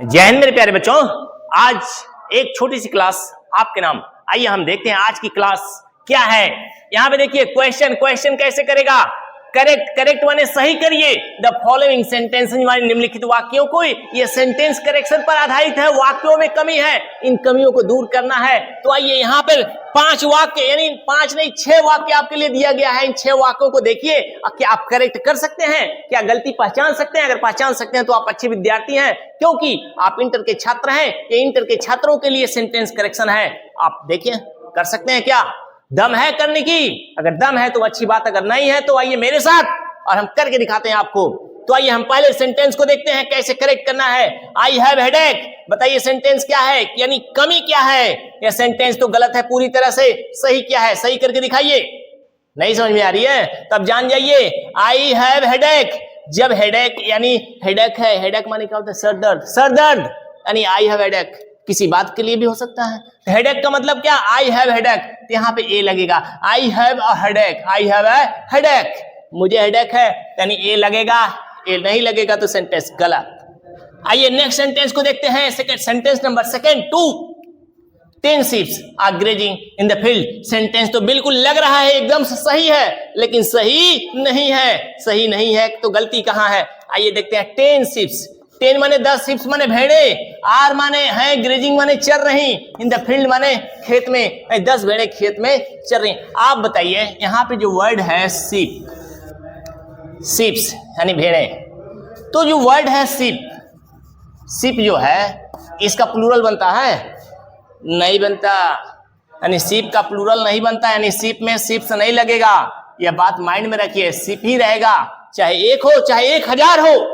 जय हिंद मेरे प्यारे बच्चों। आज एक छोटी सी क्लास आपके नाम। आइए हम देखते हैं आज की क्लास क्या है। यहां पे देखिए क्वेश्चन कैसे करेगा। करेक्ट माने सही करिए। द फॉलोइंग सेंटेंस माने निम्नलिखित वाक्यों को, ये सेंटेंस करेक्शन पर आधारित है। वाक्यों में कमी है, इन कमियों को दूर करना है। तो आइए यहाँ पर 5 वाक्य यानी 5 नहीं 6 वाक्य आपके लिए दिया गया है। इन 6 वाक्यों को देखिए, क्या आप करेक्ट कर सकते हैं, क्या गलती पहचान सकते हैं। अगर पहचान सकते हैं तो आप अच्छे विद्यार्थी हैं, क्योंकि आप इंटर के छात्र हैं। ये इंटर के छात्रों के लिए सेंटेंस करेक्शन है। आप देखिए कर सकते हैं, क्या दम है करने की। अगर दम है तो अच्छी बात, अगर नहीं है तो आइए मेरे साथ और हम करके दिखाते हैं आपको। तो आइए हम पहले सेंटेंस को देखते हैं कैसे करेक्ट करना है। आई हैव हेडेक, बताइए सेंटेंस क्या है, यानी कमी क्या है। यह सेंटेंस तो गलत है पूरी तरह से। सही क्या है, सही करके दिखाइए। नहीं समझ में आ रही है तब जान जाइए। आई हैव हेडेक, जब हेडेक यानी हेडेक है, हेडेक माने क्या होता है, सर दर्द यानी आई हैव हेडेक। किसी बात के लिए भी हो सकता है। हेडेक का मतलब क्या, आई हैव हेडेक, तो यहाँ पे ए लगेगा। I have a headache, I have a headache, मुझे हेडेक है यानी ए लगेगा। ए नहीं लगेगा तो सेंटेंस गलत। आइए नेक्स्ट सेंटेंस को देखते हैं। Sentence number 2 10 ships are grazing in the field। Sentence तो बिल्कुल लग रहा है एकदम सही है, लेकिन सही नहीं है। सही नहीं है तो गलती कहां है, आइए देखते हैं। 10 ships, 10 माने 10, शिप्स माने भेड़े, आर माने है, ग्रेजिंग माने चर रही, इन द फील्ड माने खेत में, 10 भेड़े खेत में चर रही। आप बताइए यहाँ पे जो वर्ड है शिप, शिप्स यानी भेड़े, तो जो वर्ड है शिप जो है इसका प्लूरल बनता है, नहीं बनता। यानी शिप का प्लूरल नहीं बनता, यानी शिप में शिप्स नहीं लगेगा। यह बात माइंड में रखिए, शिप ही रहेगा, चाहे एक हो चाहे 1000 हो।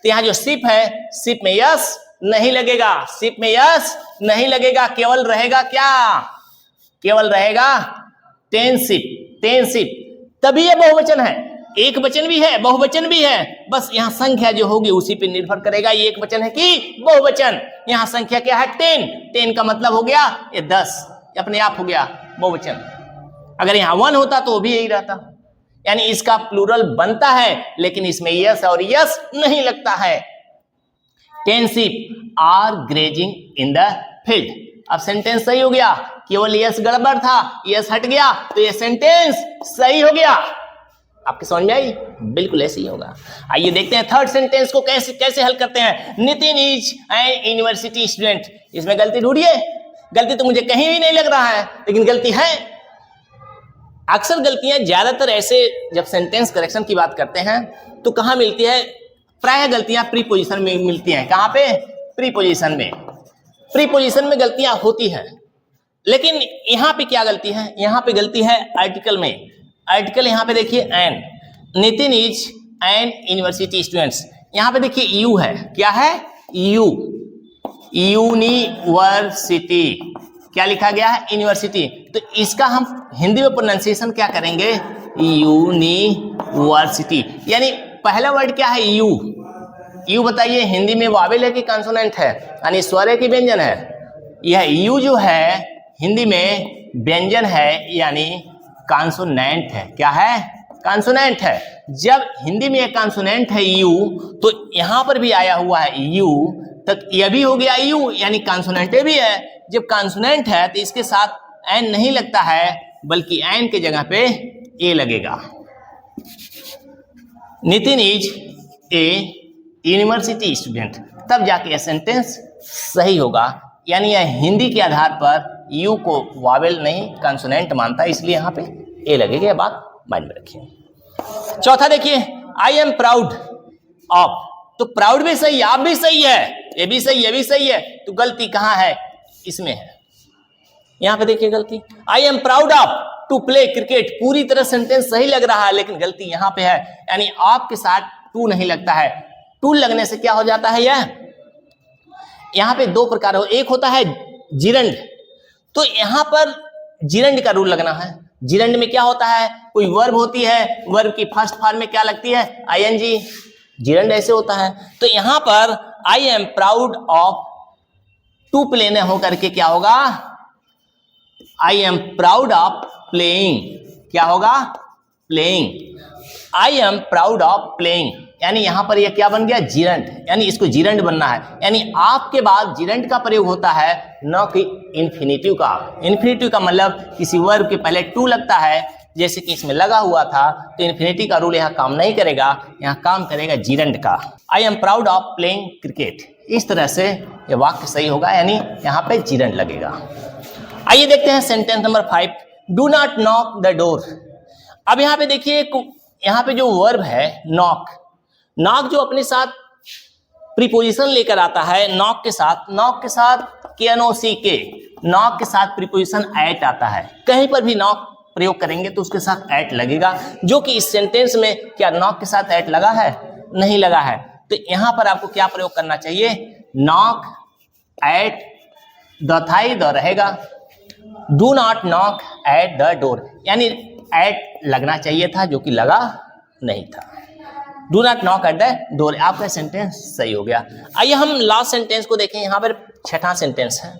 तो यहाँ जो शिप है, शिप में यस नहीं लगेगा, शिप में यस नहीं लगेगा। केवल रहेगा क्या, केवल रहेगा 10 शिप। तभी यह बहुवचन है। एक वचन भी है, बहुवचन भी है, बस यहाँ संख्या जो होगी उसी पे निर्भर करेगा। ये एक वचन है कि बहुवचन। यहाँ संख्या क्या है, 10 का मतलब हो गया ये 10, अपने आप हो गया बहुवचन। अगर यहाँ 1 होता तो भी यही रहता। यानी इसका प्लूरल बनता है, लेकिन इसमें यस और यस नहीं लगता है। 10 sheep are grazing in the field। अब सेंटेंस सही हो गया, केवल यस गड़बड़ था, यस हट गया तो ये सेंटेंस सही हो गया। आपके समझ में आई, बिल्कुल ऐसे ही होगा। आइए देखते हैं थर्ड सेंटेंस को कैसे हल करते हैं। Nitin is an university student, इसमें गलती ढूंढिए। गलती तो मुझे कहीं भी नहीं लग रहा है, लेकिन गलती है। अक्सर गलतियां ज्यादातर ऐसे जब सेंटेंस करेक्शन की बात करते हैं तो कहां मिलती है, प्रायः गलतियां प्रीपोजिशन में मिलती हैं। कहां पे, प्रीपोजिशन में। प्रीपोजिशन में गलतियां होती हैं, लेकिन यहां पे क्या गलती है, यहां पे गलती है आर्टिकल में। आर्टिकल यहाँ पे देखिए an, Nitin is an university students, यहाँ पे देखिए यू है, क्या है यू, यूनिवर्सिटी, क्या लिखा गया है यूनिवर्सिटी। तो इसका हम हिंदी में प्रोनाउंसिएशन क्या करेंगे, यूनिवर्सिटी। यानी पहला वर्ड क्या है यू बताइए हिंदी में वावेल है कि कॉन्सोनेंट है, यानी स्वर है कि व्यंजन है। यह यू जो है हिंदी में व्यंजन है, यानी कॉन्सोनेंट है। क्या है, कॉन्सोनेंट है। जब हिंदी में एक कॉन्सोनेंट है यू, तो यहां पर भी आया हुआ है यू, तक यह भी हो गया यू, यानी कॉन्सोनेंट भी है। जब कॉन्सोनेंट है तो इसके साथ एन नहीं लगता है, बल्कि एन के जगह पे ए लगेगा। Nitin is a university student, तब जाके यह सेंटेंस सही होगा। यानी यह हिंदी के आधार पर यू को वावेल नहीं कॉन्सोनेंट मानता है, इसलिए यहां पे ए लगेगा। यह बात माइंड में रखिए। चौथा देखिए, आई एम प्राउड ऑफ, तो प्राउड भी सही है, आप भी सही है, ये भी सही, ये भी सही है, तो गलती कहां है, इसमें है। यहां पे देखिए गलती, I am proud of to play cricket, पूरी तरह सेंटेंस सही लग रहा है, लेकिन गलती यहां पे है। यानी आप के साथ टू नहीं लगता है। टू लगने से क्या हो जाता है, यह यहां पे 2 प्रकार हो, एक होता है जिरंड, तो यहां पर जिरंड का रूल लगना है। जिरंड में क्या होता है, कोई वर्ब होती है, वर्ब की फर्स्ट फॉर्म में क्या लगती है, आईएनजी, जिरंड ऐसे होता है। तो यहां पर I am proud of to play न होकर के क्या होगा, I am proud of playing, क्या होगा, playing. I am proud of playing, यानी यहां पर ये क्या बन गया, जिरंड, यानी इसको जिरंड बनना है, यानी आपके बाद जिरंड का प्रयोग होता है, न कि इन्फिनेटिव का। इन्फिनेटिव का मतलब किसी वर्ब के पहले टू लगता है, जैसे कि इसमें लगा हुआ था, तो इन्फिनेटिव का रूल यहाँ काम नहीं करेगा, यहाँ काम करेगा जिरंड का। आई am proud of playing cricket, इस तरह से ये वाक्य सही होगा, यानी यहाँ पे जिरंड लगेगा। आइए देखते हैं sentence number 5, do not knock the door. अब यहाँ पे देखिए, यहाँ पे जो वर्ब है नॉक, नॉक जो अपने साथ प्रीपोजिशन लेकर आता है, नॉक के साथ KNOCK, नॉक के साथ प्रीपोजिशन एट आता है। कहीं पर भी नॉक प्रयोग करेंगे तो उसके साथ एट लगेगा, जो कि इस सेंटेंस में क्या नॉक के साथ एट लगा है, नहीं लगा है। तो यहां पर आपको क्या प्रयोग करना चाहिए, knock at the thigh, the रहेगा, do not knock at the door, यानी एट लगना चाहिए था, जो कि लगा नहीं था। Do not knock at the door, आपका सेंटेंस सही हो गया। आइए हम लास्ट सेंटेंस को देखें, यहां पर छठा सेंटेंस है,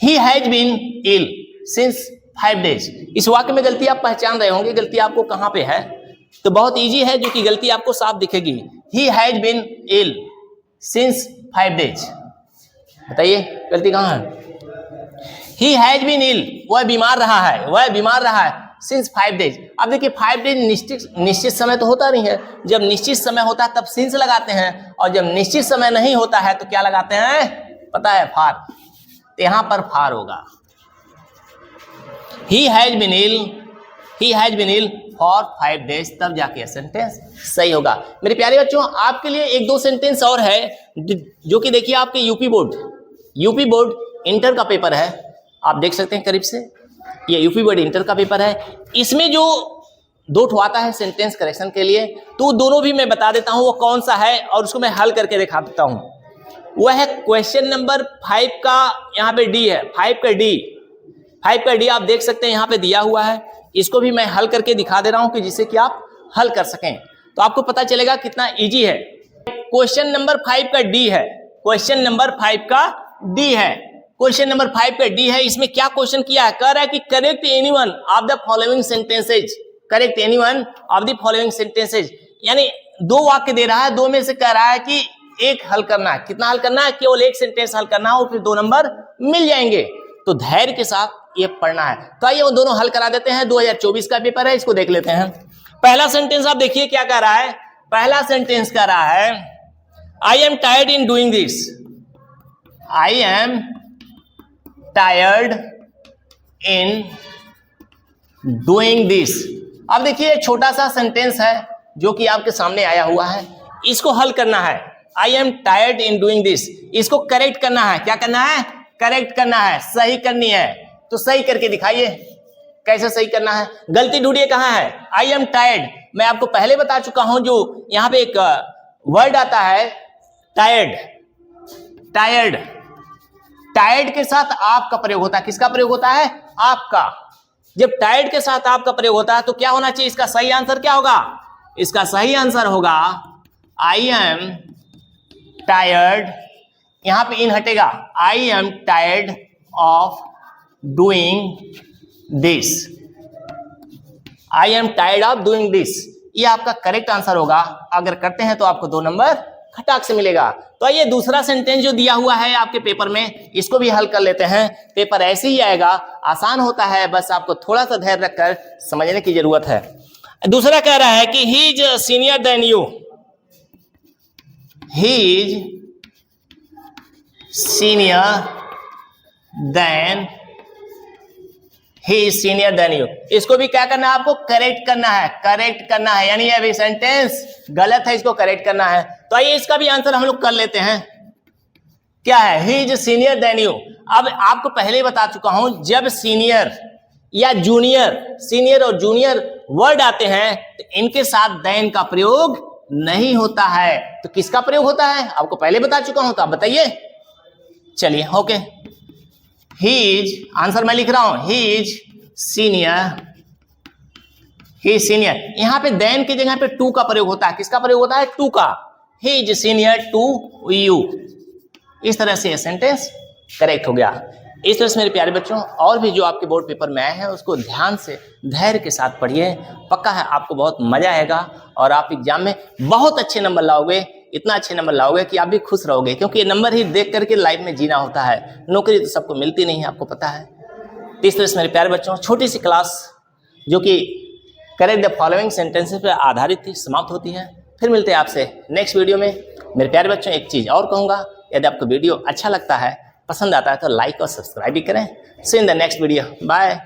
he has been ill since 5 days। इस वाक्य में गलती आप पहचान रहे होंगे, गलती आपको कहां पे है, तो बहुत इजी है, जो कि गलती आपको साफ दिखेगी। He has been ill since 5 days, बताइए गलती कहां है। ही हैज बीन इल, वह बीमार रहा है, सिंस 5 days। अब देखिए 5 days निश्चित समय तो होता नहीं है, जब निश्चित समय होता है तब सिंस लगाते हैं, और जब निश्चित समय नहीं होता है तो क्या लगाते हैं, पता है, फार। तो यहां पर फार होगा, He has been ill for 5 days, तब जाके सेंटेंस सही होगा। मेरे प्यारे बच्चों, आपके लिए एक दो सेंटेंस और है, जो कि देखिए आपके यूपी बोर्ड इंटर का पेपर है, आप देख सकते हैं करीब से, ये यूपी बोर्ड इंटर का पेपर है। इसमें जो 2 ठो आता है सेंटेंस करेक्शन के लिए, तो दोनों भी मैं बता देता हूं वो कौन सा है, और उसको मैं हल करके दिखा देता हूं। वह है क्वेश्चन नंबर 5 का, यहाँ पे डी है, 5 का डी आप देख सकते हैं यहाँ पे दिया हुआ है। इसको भी मैं हल करके दिखा दे रहा हूं कि जिससे कि आप हल कर सकें, तो आपको पता चलेगा कितना इजी है। क्वेश्चन नंबर 5 का डी है, क्वेश्चन नंबर 5 का डी है। इसमें क्या क्वेश्चन किया है, कह रहा है कि correct anyone of the following sentences, यानी 2 वाक्य दे रहा है, 2 में से कह रहा है कि एक हल करना है। कितना हल करना है, केवल 1 सेंटेंस हल करना है, और फिर 2 नंबर मिल जाएंगे। तो धैर्य के साथ ये पढ़ना है। तो आइए वो दोनों हल करा देते हैं, 2024 का पेपर है, इसको देख लेते हैं। पहला सेंटेंस आप देखिए क्या कह रहा है, पहला सेंटेंस कह रहा है, I am tired in doing this, I am tired in doing this. अब देखिए छोटा सा सेंटेंस है जो कि आपके सामने आया हुआ है, इसको हल करना है। I am tired in doing this, इसको करेक्ट करना है। क्या करना है, करेक्ट करना है, सही करनी है। तो सही करके दिखाइए, कैसे सही करना है, गलती ढूंढिए कहां है। आई एम टायर्ड, मैं आपको पहले बता चुका हूं, जो यहां पे एक वर्ड आता है टायर्ड के साथ आपका प्रयोग होता है। किसका प्रयोग होता है, आपका। जब टायर्ड के साथ आपका प्रयोग होता है तो क्या होना चाहिए, इसका सही आंसर क्या होगा, इसका सही आंसर होगा आई एम टायर्ड, यहां पे इन हटेगा, I am tired of doing this, I am tired of doing this, ये आपका करेक्ट आंसर होगा। अगर करते हैं तो आपको 2 नंबर खटाक से मिलेगा। तो आइए दूसरा सेंटेंस जो दिया हुआ है आपके पेपर में, इसको भी हल कर लेते हैं। पेपर ऐसे ही आएगा, आसान होता है, बस आपको थोड़ा सा धैर्य रखकर समझने की जरूरत है। दूसरा कह रहा है कि ही is senior then you, he is senior then you. इसको भी क्या करना है, आपको करेक्ट करना है, यानी अभी सेंटेंस गलत है, इसको करेक्ट करना है। तो आइए इसका भी आंसर हम लोग कर लेते हैं। क्या है, ही इज सीनियर देन यू। अब आपको पहले ही बता चुका हूं, जब सीनियर या सीनियर और जूनियर वर्ड आते हैं तो इनके साथ देन का प्रयोग नहीं होता है। तो किसका प्रयोग होता है, आपको पहले बता चुका हूं, तो आप बताइए। चलिए ओके, ही इज, आंसर मैं लिख रहा हूं, ही इज सीनियर, यहां पे देन की जगह पे टू का प्रयोग होता है। किसका प्रयोग होता है, टू का। He is senior to you. इस तरह से सेंटेंस करेक्ट हो गया। इस तरह से मेरे प्यारे बच्चों और भी जो आपके बोर्ड पेपर में आए हैं उसको ध्यान से धैर्य के साथ पढ़िए। पक्का है आपको बहुत मजा आएगा और आप एग्जाम में बहुत अच्छे नंबर लाओगे, इतना अच्छे नंबर लाओगे कि आप भी खुश रहोगे, क्योंकि ये नंबर ही देख करके लाइफ में जीना होता है। नौकरी तो सबको मिलती नहीं है, आपको पता है। इस तरह से मेरे प्यारे बच्चों छोटी सी क्लास जो कि करेक्ट द फॉलोइंग सेंटेंसेस पर आधारित थी समाप्त होती है। फिर मिलते हैं आपसे नेक्स्ट वीडियो में। मेरे प्यारे बच्चों एक चीज़ और कहूँगा, यदि आपको वीडियो अच्छा लगता है, पसंद आता है तो लाइक और सब्सक्राइब भी करें। See in the next video, bye.